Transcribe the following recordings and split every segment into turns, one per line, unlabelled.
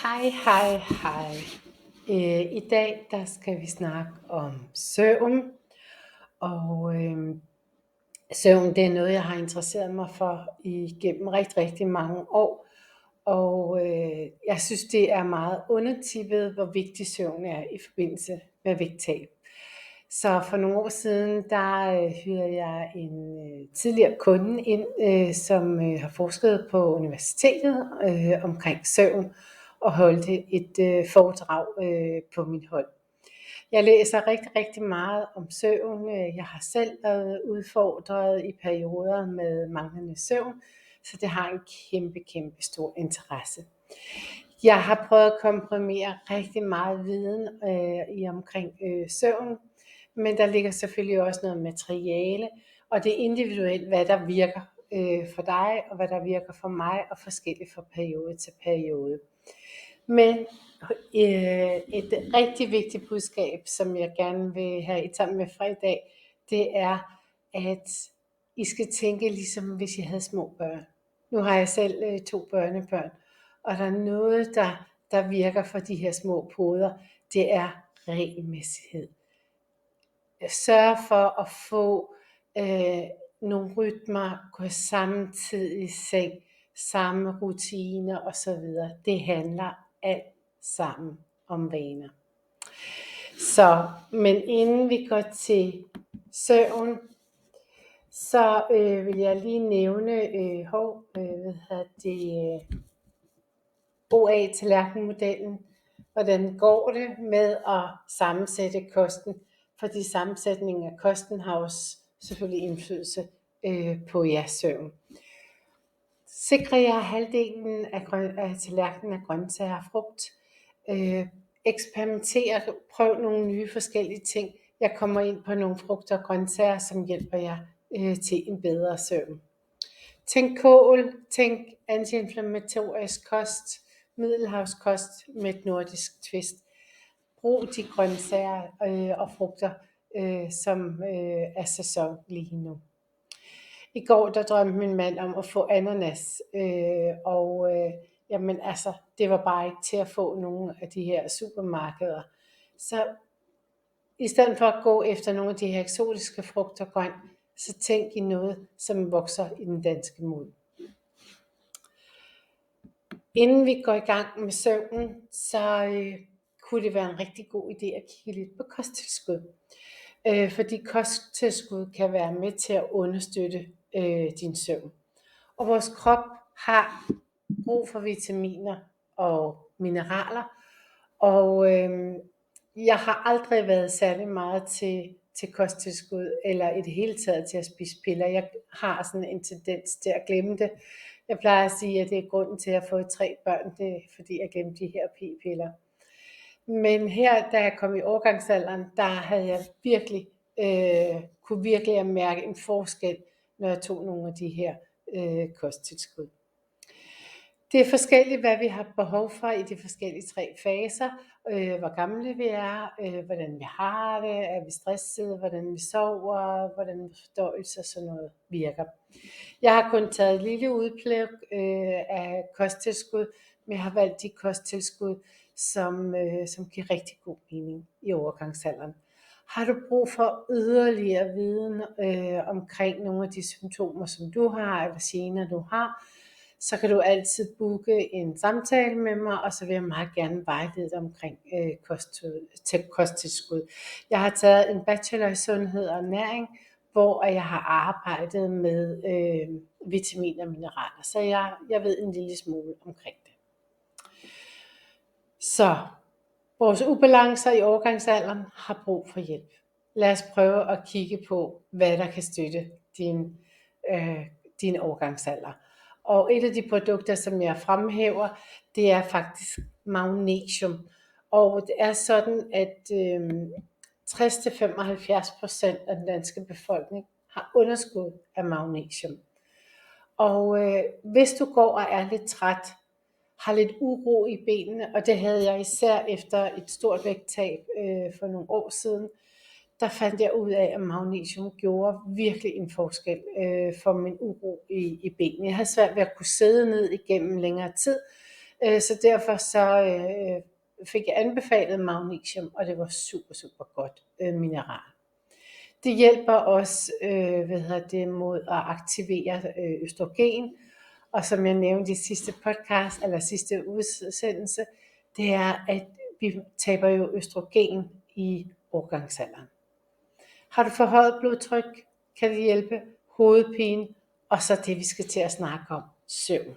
Hej, hej, hej. I dag der skal vi snakke om søvn, og søvn det er noget, jeg har interesseret mig for igennem rigtig, rigtig mange år. Og jeg synes, det er meget undertippet, hvor vigtig søvn er i forbindelse med vægttab. Så for nogle år siden, der hyrede jeg en tidligere kunde ind, som har forsket på universitetet omkring søvn, og holdte et foredrag på mit hold. Jeg læser rigtig, rigtig meget om søvn. Jeg har selv været udfordret i perioder med manglende søvn, så det har en kæmpe, kæmpe stor interesse. Jeg har prøvet at komprimere rigtig meget viden i omkring søvn, men der ligger selvfølgelig også noget materiale, og det er individuelt, hvad der virker for dig, og hvad der virker for mig, og forskelligt fra periode til periode. Men et rigtig vigtigt budskab, som jeg gerne vil have I sammen med fra i dag, det er, at I skal tænke ligesom hvis I havde små børn. Nu har jeg selv 2 børnebørn, og der er noget, der virker for de her små poder, det er regelmæssighed. Sørg for at få nogle rytmer, gå samtidig i seng, samme rutiner osv. Det handler alt sammen om vaner. Så, men inden vi går til søvn, så vil jeg lige nævne OA-tallerkenmodellen. Hvordan går det med at sammensætte kosten? Fordi sammensætningen af kosten har også selvfølgelig indflydelse på jeres søvn. Sikre jer halvdelen af tallerkenen af grøntsager og frugt. Eksperimenter, prøv nogle nye forskellige ting. Jeg kommer ind på nogle frugter og grøntsager, som hjælper jer til en bedre søvn. Tænk kål, tænk antiinflammatorisk kost, middelhavskost med et nordisk twist. Brug de grøntsager og frugter, som er sæson lige nu. I går der drømte min mand om at få ananas, det var bare ikke til at få nogle af de her supermarkeder. Så i stedet for at gå efter nogle af de her eksotiske frugter og grønt, så tænk i noget, som vokser i den danske muld. Inden vi går i gang med søvnen, så kunne det være en rigtig god idé at kigge lidt på kosttilskud. Fordi kosttilskud kan være med til at understøtte din søvn. Og vores krop har brug for vitaminer og mineraler, og jeg har aldrig været særlig meget til kosttilskud, eller i det hele taget til at spise piller. Jeg har sådan en tendens til at glemme det. Jeg plejer at sige, at det er grunden til, at jeg har fået 3 børn, det er fordi jeg glemte de her p-piller. Men her, da jeg kom i overgangsalderen, der havde jeg kunne virkelig mærke en forskel, når jeg tog nogle af de her kosttilskud. Det er forskelligt, hvad vi har behov for i de forskellige 3 faser. Hvor gamle vi er, hvordan vi har det, er vi stressede, hvordan vi sover, hvordan fordøjelse og sådan noget virker. Jeg har kun taget et lille udpluk af kosttilskud, men jeg har valgt de kosttilskud, som giver rigtig god mening i overgangsalderen. Har du brug for yderligere viden omkring nogle af de symptomer, som du har, eller gener du har, så kan du altid booke en samtale med mig, og så vil jeg meget gerne vejlede dig omkring kosttilskud. Jeg har taget en bachelor i sundhed og ernæring, hvor jeg har arbejdet med vitaminer og mineraler, så jeg ved en lille smule omkring det. Så vores ubalancer i overgangsalderen har brug for hjælp. Lad os prøve at kigge på, hvad der kan støtte din overgangsalder. Og et af de produkter, som jeg fremhæver, det er faktisk magnesium. Og det er sådan, at 60-75% af den danske befolkning har underskud af magnesium. Og hvis du går og er lidt træt, har lidt uro i benene, og det havde jeg især efter et stort vægttab for nogle år siden, der fandt jeg ud af, at magnesium gjorde virkelig en forskel for min uro i benene. Jeg havde svært ved at kunne sidde ned igennem længere tid, Så derfor så fik jeg anbefalet magnesium, og det var super, super godt mineral. Det hjælper også mod at aktivere østrogen, og som jeg nævnte i sidste podcast, eller sidste udsendelse, det er, at vi taber jo østrogen i overgangsalderen. Har du forhøjet blodtryk, kan det hjælpe, hovedpine, og så det, vi skal til at snakke om, søvn.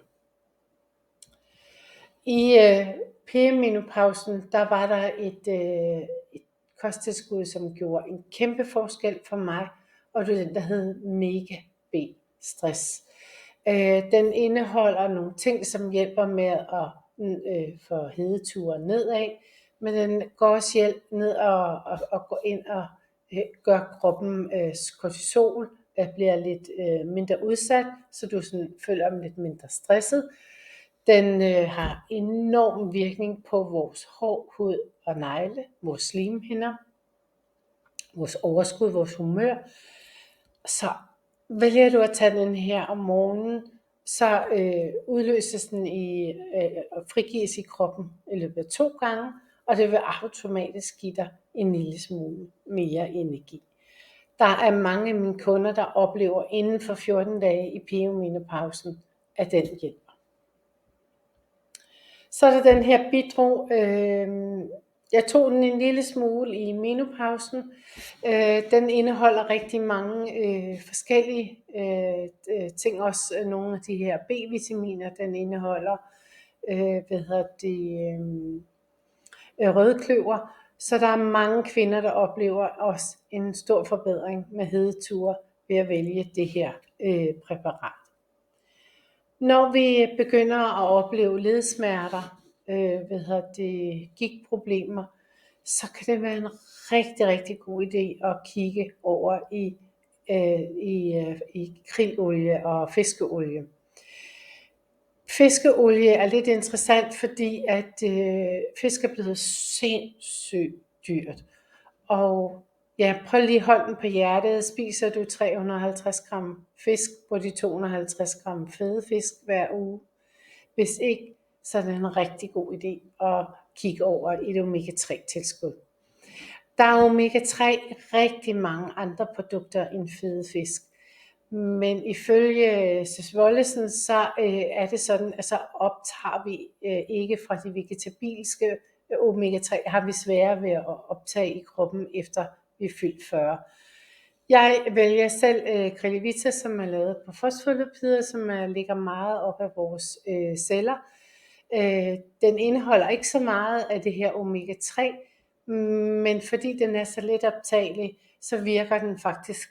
I perimenopausen, der var der et kosttilskud, som gjorde en kæmpe forskel for mig, og det er den, der hed Mega B Stress. Den indeholder nogle ting, som hjælper med at få hedeture nedad, men den går også hjælp ned og gå ind og gør kroppens kortisol bliver lidt mindre udsat, så du sådan føler dig lidt mindre stresset. Den har enorm virkning på vores hår, hud og negle, vores slimhinder, vores overskud, vores humør. Så vælger du at tage den her om morgenen, så udløses den og frigives i kroppen i løbet af 2 gange, og det vil automatisk give dig en lille smule mere energi. Der er mange af mine kunder, der oplever inden for 14 dage i perimenopausen, at den hjælper. Så er der den her Bidro. Jeg tog den en lille smule i menopausen. Den indeholder rigtig mange forskellige ting, også nogle af de her B-vitaminer, den indeholder rødkløver. Så der er mange kvinder, der oplever også en stor forbedring med hedeture ved at vælge det her præparat. Når vi begynder at opleve ledsmerter, gigtproblemer, så kan det være en rigtig, rigtig god idé at kigge over i krillenolie og fiskeolie. Fiskeolie er lidt interessant, fordi at fisk er blevet sindssygt dyrt. Og ja, prøv lige hånden på hjertet. Spiser du 350 gram fisk på de 250 gram fede fisk hver uge? Hvis ikke, så er det en rigtig god idé at kigge over et omega-3 tilskud. Der er omega-3 rigtig mange andre produkter end fede fisk. Men ifølge Søs Wollesen, så er det sådan, at så optager vi ikke fra de vegetabilske omega-3, har vi sværere ved at optage i kroppen, efter vi er fyldt 40. Jeg vælger selv Krillevita, som er lavet på fosfolipider, som ligger meget op af vores celler. Den indeholder ikke så meget af det her omega-3, men fordi den er så let optagelig, så virker den faktisk,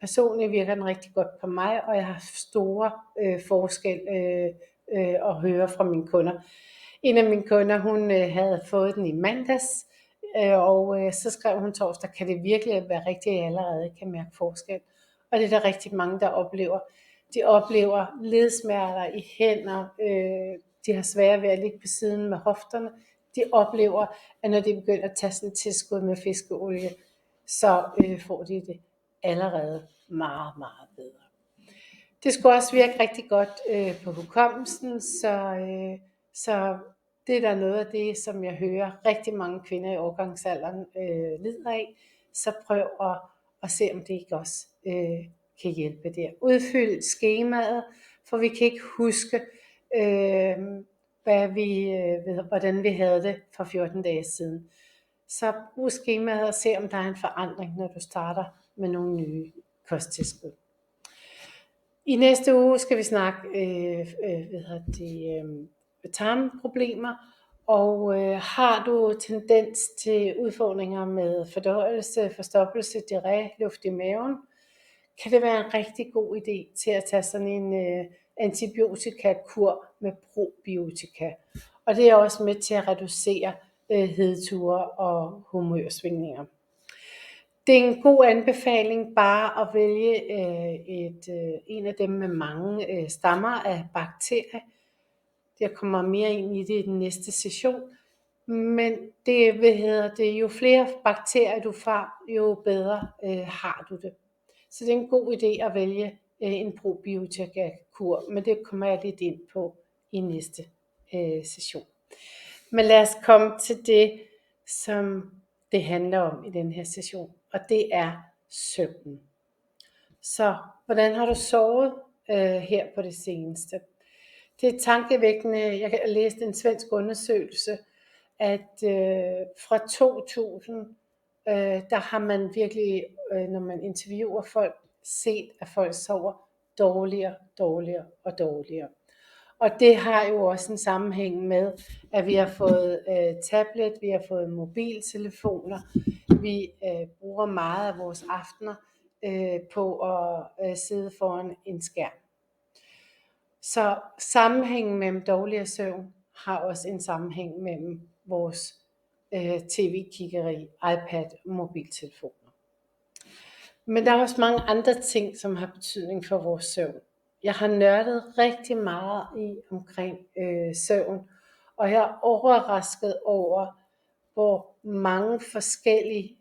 personligt virker den rigtig godt på mig, og jeg har store forskel at høre fra mine kunder. En af mine kunder, hun havde fået den i mandags, og så skrev hun torsdag, kan det virkelig være rigtigt, at jeg allerede kan mærke forskel? Og det er der rigtig mange, der oplever. De oplever ledsmerter i hænder, de har svært ved at ligge på siden med hofterne. De oplever, at når de begynder at tage sådan et tilskud med fiskeolie, så får de det allerede meget, meget bedre. Det skulle også virke rigtig godt på hukommelsen, så det er der noget af det, som jeg hører rigtig mange kvinder i overgangsalderen lider af. Så prøv at se, om det ikke også kan hjælpe der. Udfyld skemaet, for vi kan ikke huske, hvordan vi havde det for 14 dage siden. Så brug skemaet og se, om der er en forandring, når du starter med nogle nye kosttilskud. I næste uge skal vi snakke tarmproblemer, og har du tendens til udfordringer med fordøjelse, forstoppelse, diarré, luft i maven, kan det være en rigtig god idé til at tage sådan en antibiotikakur med probiotika. Og det er også med til at reducere hedeture og humørsvingninger. Det er en god anbefaling bare at vælge en af dem med mange stammer af bakterier. Jeg kommer mere ind i det i den næste session. Men jo flere bakterier du får, jo bedre har du det. Så det er en god idé at vælge en probiotika-kur, men det kommer jeg lidt ind på i næste session. Men lad os komme til det, som det handler om i den her session, og det er søvnen. Så hvordan har du sovet her på det seneste? Det er tankevækkende. Jeg har læst en svensk undersøgelse, at fra 2000, der har man virkelig, når man interviewer folk, set, at folk sover dårligere, dårligere og dårligere. Og det har jo også en sammenhæng med, at vi har fået tablet, vi har fået mobiltelefoner, vi bruger meget af vores aftener på at sidde foran en skærm. Så sammenhængen mellem dårligere søvn har også en sammenhæng mellem vores tv-kiggeri, iPad og mobiltelefoner. Men der er også mange andre ting, som har betydning for vores søvn. Jeg har nørdet rigtig meget omkring søvn, og jeg er overrasket over, hvor mange forskellige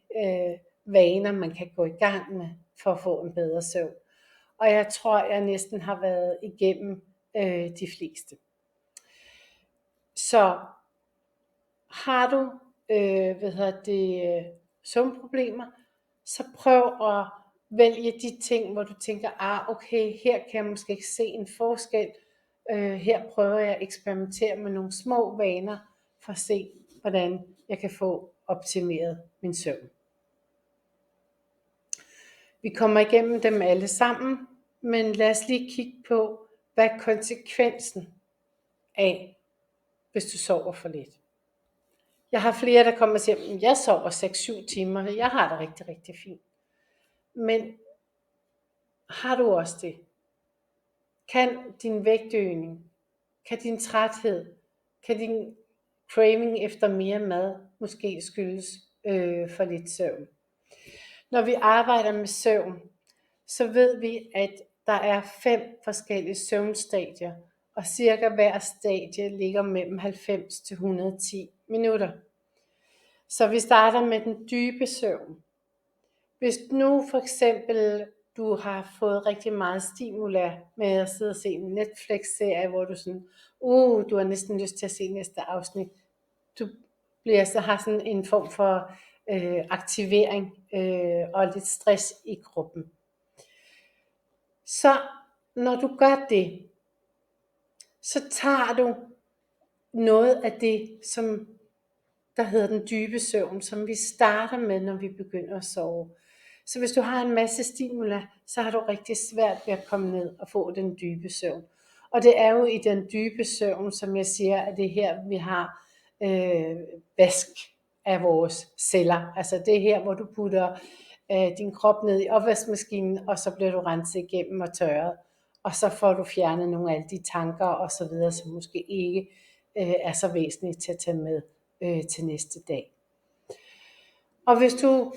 vaner man kan gå i gang med for at få en bedre søvn. Og jeg tror, jeg næsten har været igennem de fleste. Så har du søvnproblemer, så prøv at vælge de ting, hvor du tænker, okay, her kan jeg måske ikke se en forskel. Her prøver jeg at eksperimentere med nogle små vaner, for at se, hvordan jeg kan få optimeret min søvn. Vi kommer igennem dem alle sammen, men lad os lige kigge på, hvad er konsekvensen af, hvis du sover for lidt. Jeg har flere, der kommer og siger, at jeg sover 6-7 timer, jeg har det rigtig, rigtig fint. Men har du også det? Kan din vægtøgning, kan din træthed, kan din craving efter mere mad måske skyldes for lidt søvn? Når vi arbejder med søvn, så ved vi, at der er 5 forskellige søvnstadier, og cirka hver stadie ligger mellem 90 til 110 minutter. Så vi starter med den dybe søvn. Hvis nu for eksempel du har fået rigtig meget stimula med at sidde og se en Netflix-serie, hvor du sådan, du har næsten lyst til at se næste afsnit. Du har sådan en form for aktivering og lidt stress i kroppen. Så når du gør det, så tager du noget af det, som der hedder den dybe søvn, som vi starter med, når vi begynder at sove. Så hvis du har en masse stimula, så har du rigtig svært ved at komme ned og få den dybe søvn. Og det er jo i den dybe søvn, som jeg siger, at det er her, vi har vask af vores celler. Altså det er her, hvor du putter din krop ned i opvaskemaskinen, og så bliver du renset igennem og tørret. Og så får du fjernet nogle af alle de tanker og så videre, som måske ikke er så væsentlige til at tage med til næste dag. Og hvis du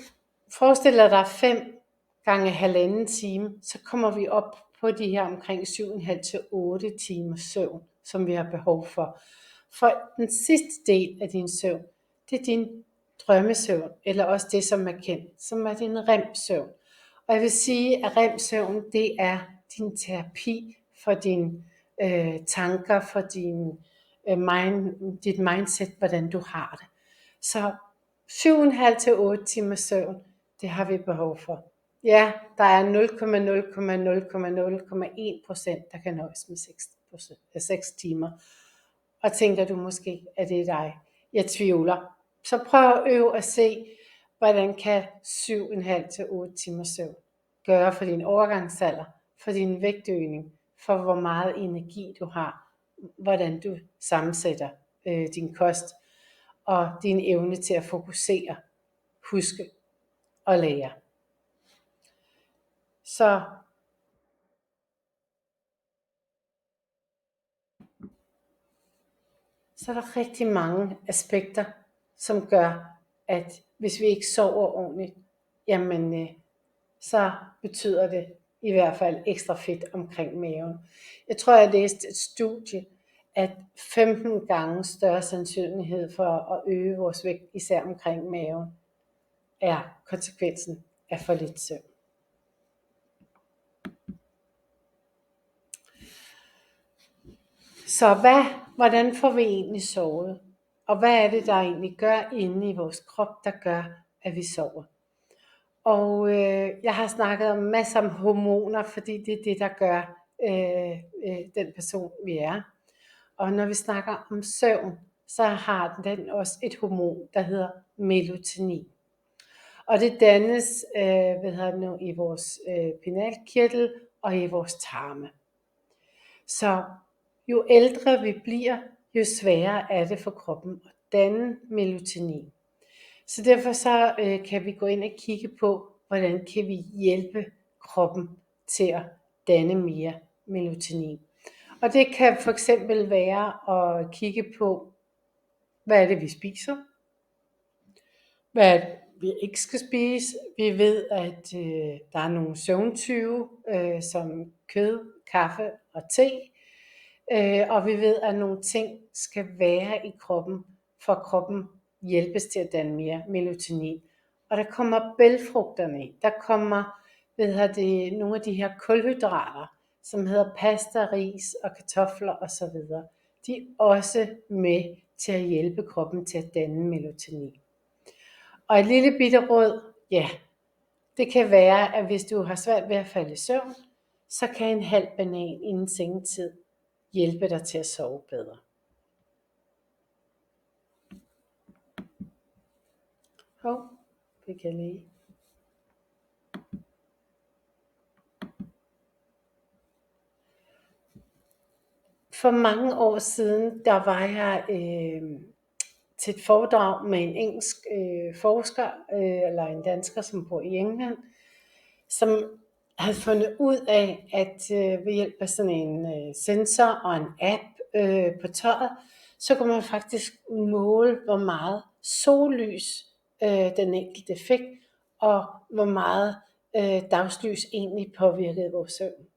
forestiller dig 5 gange 1,5 time, så kommer vi op på de her omkring 7,5 til 8 timer søvn, som vi har behov for. For den sidste del af din søvn, det er din drømmesøvn, eller også det, som er kendt, som er din REM-søvn. Og jeg vil sige, at REM-søvn, det er din terapi for dine tanker, for dit mindset, hvordan du har det. Så 7,5 til 8 timer søvn, det har vi behov for. Ja, der er 0,0,0,0,1%, der kan nøjes med 6 timer. Og tænker du måske, at det er dig? Jeg tvivler. Så prøv at øve at se, hvordan kan 7,5 til 8 timer søvn gøre for din overgangsalder, for din vægtøgning, for hvor meget energi du har, hvordan du sammensætter din kost, og din evne til at fokusere, huske og lære. Så er der rigtig mange aspekter, som gør, at hvis vi ikke sover ordentligt, jamen så betyder det i hvert fald ekstra fedt omkring maven. Jeg tror, jeg læste et studie, at 15 gange større sandsynlighed for at øge vores vægt, især omkring maven, er konsekvensen af for lidt søvn. Så hvordan får vi egentlig sovet? Og hvad er det, der egentlig gør inde i vores krop, der gør, at vi sover? Og jeg har snakket om masser om hormoner, fordi det er det, der gør den person, vi er. Og når vi snakker om søvn, så har den også et hormon, der hedder melatonin. Og det dannes i vores pinealkirtel og i vores tarme. Så jo ældre vi bliver, jo sværere er det for kroppen at danne melatonin. Så derfor så kan vi gå ind og kigge på, hvordan kan vi hjælpe kroppen til at danne mere melatonin. Og det kan for eksempel være at kigge på, hvad er det vi spiser, hvad er det vi ikke skal spise. Vi ved, at der er nogle søvntyve, som kød, kaffe og te. Og vi ved, at nogle ting skal være i kroppen, for at kroppen hjælpes til at danne mere melatonin. Og der kommer bælgfrugterne ind. Der kommer nogle af de her kulhydrater, som hedder pasta, ris og kartofler osv. De er også med til at hjælpe kroppen til at danne melatonin. Og et lille bitte råd, ja, det kan være, at hvis du har svært ved at falde i søvn, så kan en halv banan inden sengetid hjælpe dig til at sove bedre. Det kan jeg lige. For mange år siden, der var jeg til et foredrag med en engelsk forsker, eller en dansker, som bor i England, som havde fundet ud af, at ved hjælp af sådan en sensor og en app på tøjet, så kunne man faktisk måle, hvor meget sollys den enkelte fik, og hvor meget dagslys egentlig påvirkede vores søvn.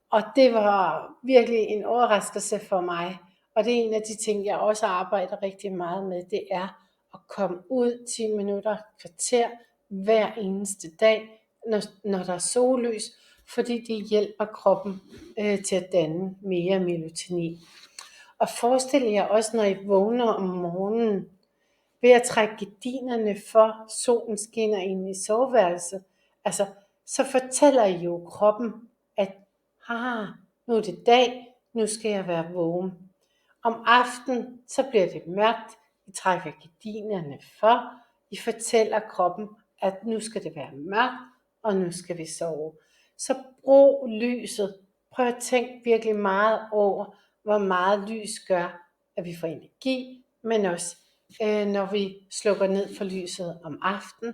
Og det var virkelig en overraskelse for mig, og det er en af de ting, jeg også arbejder rigtig meget med, det er at komme ud 10 minutter, kvarter hver eneste dag, når der er sollys, fordi det hjælper kroppen til at danne mere melatonin. Og forestil jer også, når I vågner om morgenen, ved at trække gardinerne for, solen skinner ind i soveværelset, altså, så fortæller I jo kroppen, at nu er det dag, nu skal jeg være vågen. Om aftenen, så bliver det mørkt, I trækker gardinerne for, I fortæller kroppen, at nu skal det være mørkt, og nu skal vi sove. Så brug lyset. Prøv at tænke virkelig meget over, hvor meget lys gør, at vi får energi, men også når vi slukker ned for lyset om aftenen,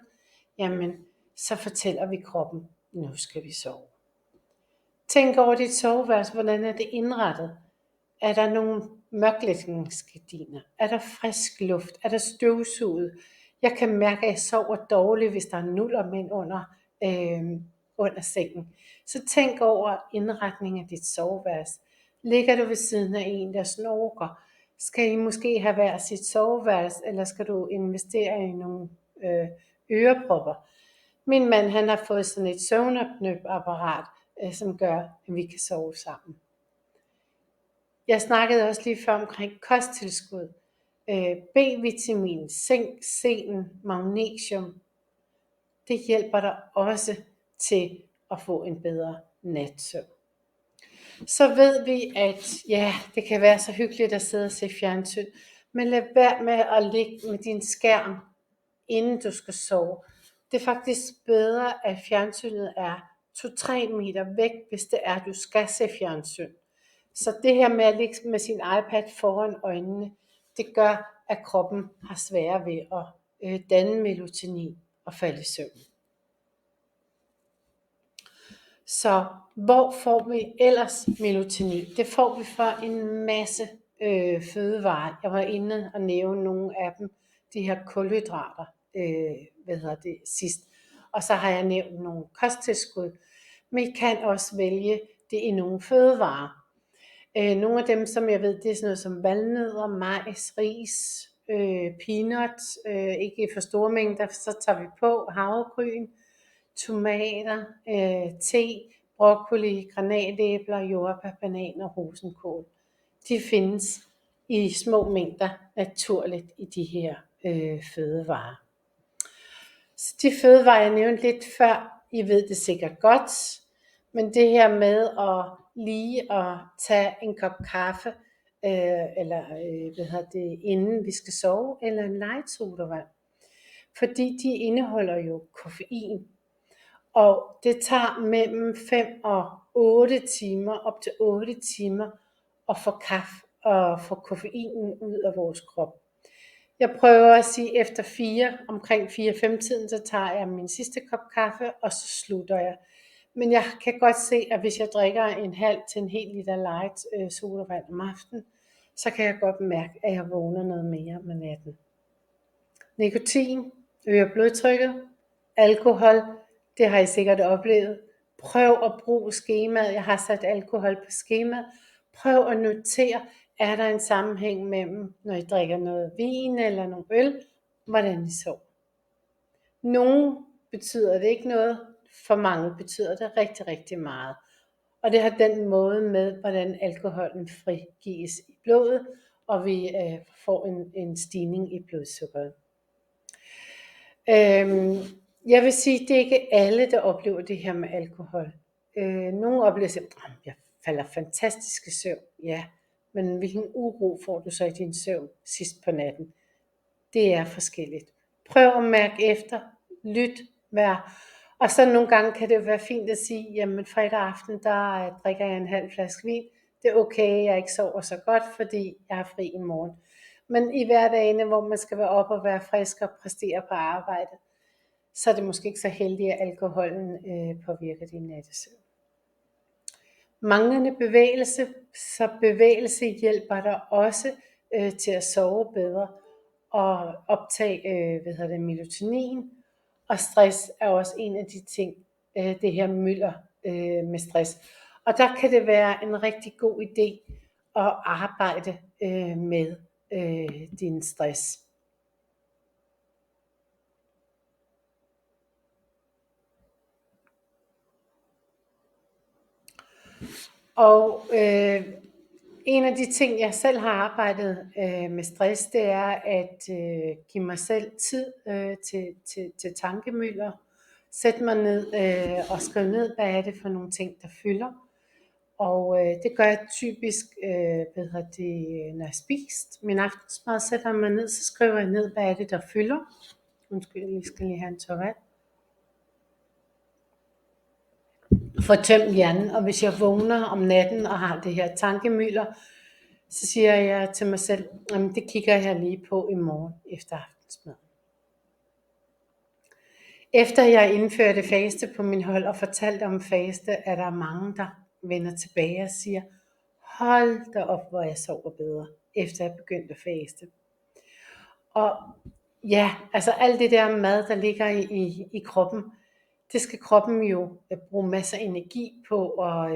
jamen så fortæller vi kroppen, nu skal vi sove. Tænk over dit soveværelse, hvordan er det indrettet? Er der nogle mørklægningsgardiner? Er der frisk luft? Er der støvsuget? Jeg kan mærke, at jeg sover dårligt, hvis der er nullermænd under sengen. Så tænk over indretningen af dit soveværelse. Ligger du ved siden af en, der snorker? Skal I måske have hver sit soveværelse, eller skal du investere i nogle ørepropper? Min mand, han har fået sådan et søvnapnøapparat, som gør, at vi kan sove sammen. Jeg snakkede også lige før omkring kosttilskud. B-vitamin, zink, selen, magnesium. Det hjælper dig også til at få en bedre natsøvn. Så ved vi, at ja, det kan være så hyggeligt at sidde og se fjernsyn, men lad være med at ligge med din skærm, inden du skal sove. Det er faktisk bedre, at fjernsynet er 2-3 meter væk, hvis det er, at du skal se fjernsyn. Så det her med at ligge med sin iPad foran øjnene, det gør, at kroppen har sværere ved at danne melatonin og falde i søvn. Så hvor får vi ellers melatonin? Det får vi fra en masse fødevarer. Jeg var inde og nævne nogle af dem, de her kulhydrater, sidst. Og så har jeg nævnt nogle kosttilskud. Men I kan også vælge det i nogle fødevarer. Nogle af dem, som jeg ved, det er sådan noget som valnødder, majs, ris, peanuts, ikke for store mængder, så tager vi på havregryn, tomater, te, broccoli, granatæbler, jordbær, bananer og rosenkål. De findes i små mængder naturligt i de her fødevarer. Så de fødevarer, jeg nævnte lidt før, I ved det sikkert godt, men det her med at tage en kop kaffe, inden vi skal sove, eller en light sodavand, fordi de indeholder jo koffein, og det tager mellem 5 og 8 timer, op til 8 timer, at få kaffe og få koffeinen ud af vores krop. Jeg prøver at sige, efter omkring 4-5 tiden, så tager jeg min sidste kop kaffe, og så slutter jeg. Men jeg kan godt se, at hvis jeg drikker en halv til en hel liter light sodavand om aftenen, så kan jeg godt mærke, at jeg vågner noget mere med natten. Nikotin øger blodtrykket. Alkohol, det har I sikkert oplevet. Prøv at bruge skemaet. Jeg har sat alkohol på skemaet. Prøv at notere, er der en sammenhæng mellem, når I drikker noget vin eller noget øl, hvordan I sover. Nogle betyder det ikke noget, for mange betyder det rigtig, rigtig meget. Og det har den måde med, hvordan alkoholen frigives i blodet, og vi får en stigning i blodsukkeret. Jeg vil sige, det er ikke alle, der oplever det her med alkohol. Nogle oplever at jeg falder fantastisk i søvn. Ja, men hvilken uro får du så i din søvn sidst på natten? Det er forskelligt. Prøv at mærke efter, lyt, og så nogle gange kan det være fint at sige, jamen fredag aften, der drikker jeg en halv flaske vin. Det er okay, jeg ikke sover så godt, fordi jeg har fri i morgen. Men i hverdagene, hvor man skal være op og være frisk og præstere på arbejde, så er det måske ikke så heldigt, at alkoholen påvirker din nattesøvn. Manglende bevægelse, så bevægelse hjælper dig også til at sove bedre og optage melatonin. Og stress er også en af de ting, det her mylder med stress. Og der kan det være en rigtig god idé at arbejde med din stress. Og en af de ting, jeg selv har arbejdet med stress, det er at give mig selv tid til tankemylder. Sæt mig ned og skrive ned, hvad er det for nogle ting, der fylder. Og det gør jeg typisk, når jeg spist min aftensmad, sætter jeg mig ned, så skriver jeg ned, hvad er det, der fylder. Undskyld, jeg skal lige have en tår vand. Få tømt hjernen, og hvis jeg vågner om natten og har det her tankemylder, så siger jeg til mig selv, jamen det kigger jeg lige på i morgen efter aftensmad. Efter jeg indførte faste på min hold og fortalte om faste, er der mange, der vender tilbage og siger, hold da op, hvor jeg sover bedre, efter jeg begyndte at faste. Og ja, altså alt det der mad, der ligger i kroppen, det skal kroppen jo bruge masser af energi på at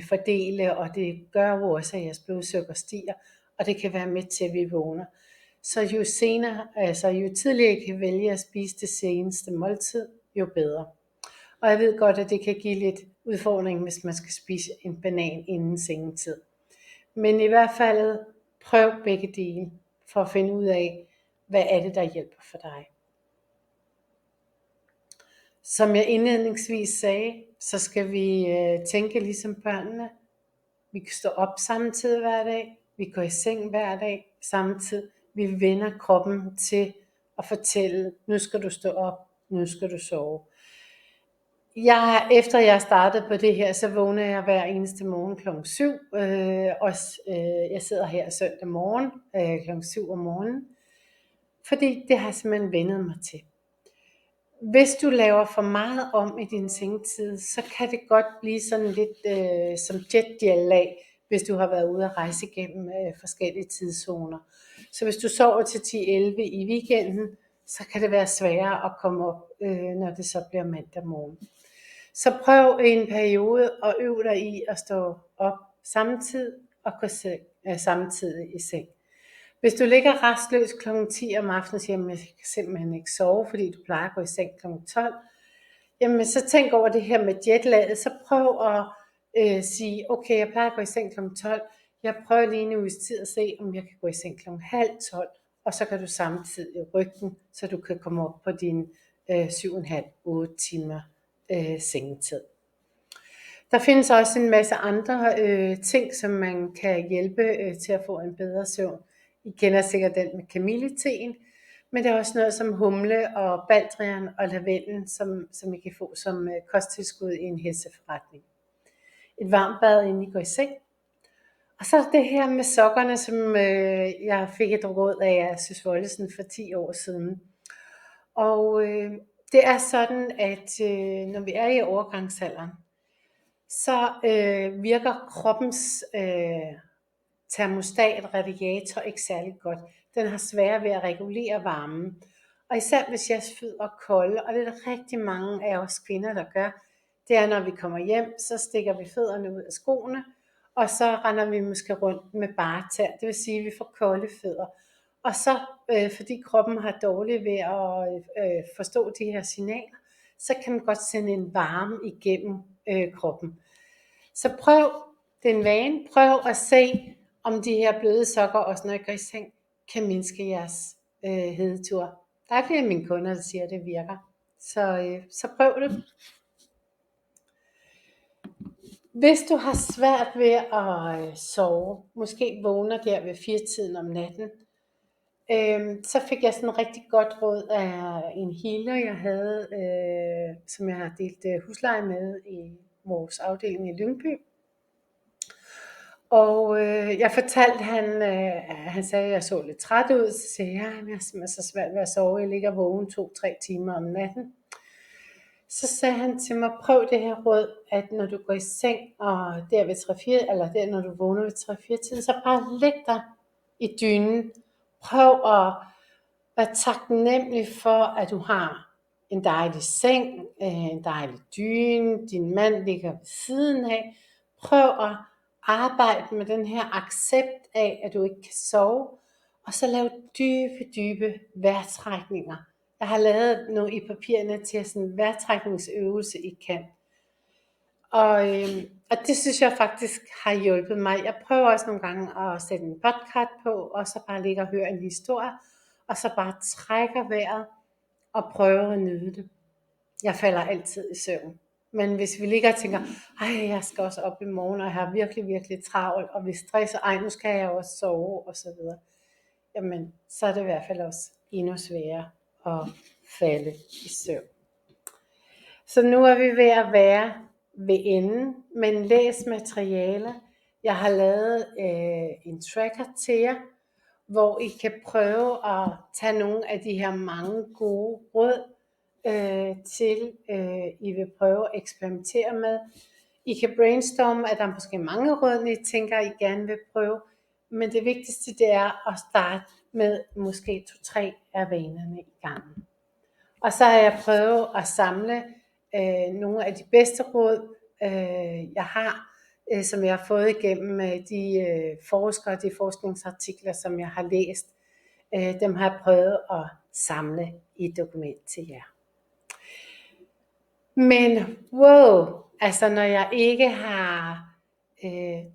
fordele, og det gør jo også, at jeres blodsukker stiger, og det kan være med til, at vi vågner. Så jo tidligere I kan vælge at spise det seneste måltid, jo bedre. Og jeg ved godt, at det kan give lidt udfordring, hvis man skal spise en banan inden sengetid. Men i hvert fald prøv begge dele, for at finde ud af, hvad er det, der hjælper for dig. Som jeg indledningsvis sagde, så skal vi tænke ligesom børnene. Vi kan stå op samtidig hver dag. Vi går i seng hver dag samtidig. Vi vender kroppen til at fortælle, nu skal du stå op, nu skal du sove. Efter jeg startede på det her, så vågner jeg hver eneste morgen kl. 7. Jeg sidder her søndag morgen kl. 7 om morgenen. Fordi det har jeg simpelthen vendet mig til. Hvis du laver for meget om i din sengetid, så kan det godt blive sådan lidt som jetlag, hvis du har været ude at rejse igennem forskellige tidszoner. Så hvis du sover til 10-11 i weekenden, så kan det være sværere at komme op, når det så bliver mandag morgen. Så prøv i en periode at øve dig i at stå op samtidig og gå samtidig i seng. Hvis du ligger restløs kl. 10 om aftenen og siger, at jeg kan simpelthen ikke sove, fordi du plejer at gå i seng kl. 12, jamen så tænk over det her med jetlaget, så prøv at sige, okay, jeg plejer at gå i seng kl. 12, Jeg prøver lige en uges tid at se, om jeg kan gå i seng kl. 11:30, og så kan du samtidig rykke den, så du kan komme op på dine 7,5-8 timer sengetid. Der findes også en masse andre ting, som man kan hjælpe til at få en bedre søvn. I kender sikkert den med kamilleteen, men der er også noget som humle og baldrian og lavendel, som I kan få som kosttilskud i en helseforretning. Et varmt bad, inden I går i seng. Og så det her med sokkerne, som jeg fik et råd af Søs Wollesen for 10 år siden. Og det er sådan, at når vi er i overgangsalderen, så virker kroppens termostat, radiator, ikke særlig godt. Den har svært ved at regulere varmen. Og især hvis jeres fødder er kolde, og det er der rigtig mange af os kvinder, der gør, det er, når vi kommer hjem, så stikker vi fødderne ud af skoene, og så render vi måske rundt med bare tær. Det vil sige, at vi får kolde fødder. Og så, fordi kroppen har dårligt ved at forstå de her signaler, så kan den godt sende en varme igennem kroppen. Så prøv, det er en vane, prøv at se, om de her bløde sokker, også når I går i seng, kan mindske jeres hedetur. Der er flere af mine kunder, der siger, at det virker. Så prøv det. Hvis du har svært ved at sove, måske vågner der ved 4-tiden om natten, så fik jeg sådan rigtig godt råd af en healer, jeg havde, som jeg har delt husleje med i vores afdeling i Lyngby. Og jeg fortalte, han sagde, at jeg så lidt træt ud, så sagde jeg, at jeg er simpelthen så svært ved at sove, jeg ligger vågen 2-3 timer om natten. Så sagde han til mig, prøv det her råd, at når du går i seng, og der ved 3-4, eller der når du vågner ved 3-4 tiden, så bare læg dig i dynen. Prøv at være taknemmelig for, at du har en dejlig seng, en dejlig dyne, din mand ligger ved siden af. Prøv at arbejde med den her accept af, at du ikke kan sove, og så lav dybe vejrtrækninger. Jeg har lavet noget i papirerne til sådan en vejrtrækningsøvelse, I kan. Og det synes jeg faktisk har hjulpet mig. Jeg prøver også nogle gange at sætte en podcast på, og så bare ligge og høre en historie, og så bare trækker vejret og prøver at nyde det. Jeg falder altid i søvn. Men hvis vi ligger og tænker, jeg skal også op i morgen, og jeg har virkelig travlt, og vi stresser, nu skal jeg også sove, og så videre. Jamen, så er det i hvert fald også endnu sværere at falde i søvn. Så nu er vi ved at være ved enden, men læs materialer. Jeg har lavet en tracker til jer, hvor I kan prøve at tage nogle af de her mange gode råd til, I vil prøve at eksperimentere med. I kan brainstorme, at der er måske mange råd, I tænker, I gerne vil prøve, men det vigtigste det er at starte med måske 2-3 af vanerne i gangen. Og så har jeg prøvet at samle nogle af de bedste råd, jeg har, som jeg har fået igennem de forskere, de forskningsartikler, som jeg har læst. Dem har jeg prøvet at samle i et dokument til jer. Men altså når jeg ikke har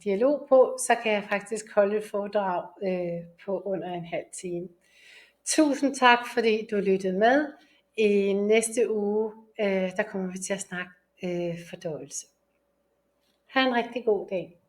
dialog på, så kan jeg faktisk holde et foredrag på under en halv time. Tusind tak, fordi du lyttede med. I næste uge, der kommer vi til at snakke fordøjelse. Ha' en rigtig god dag.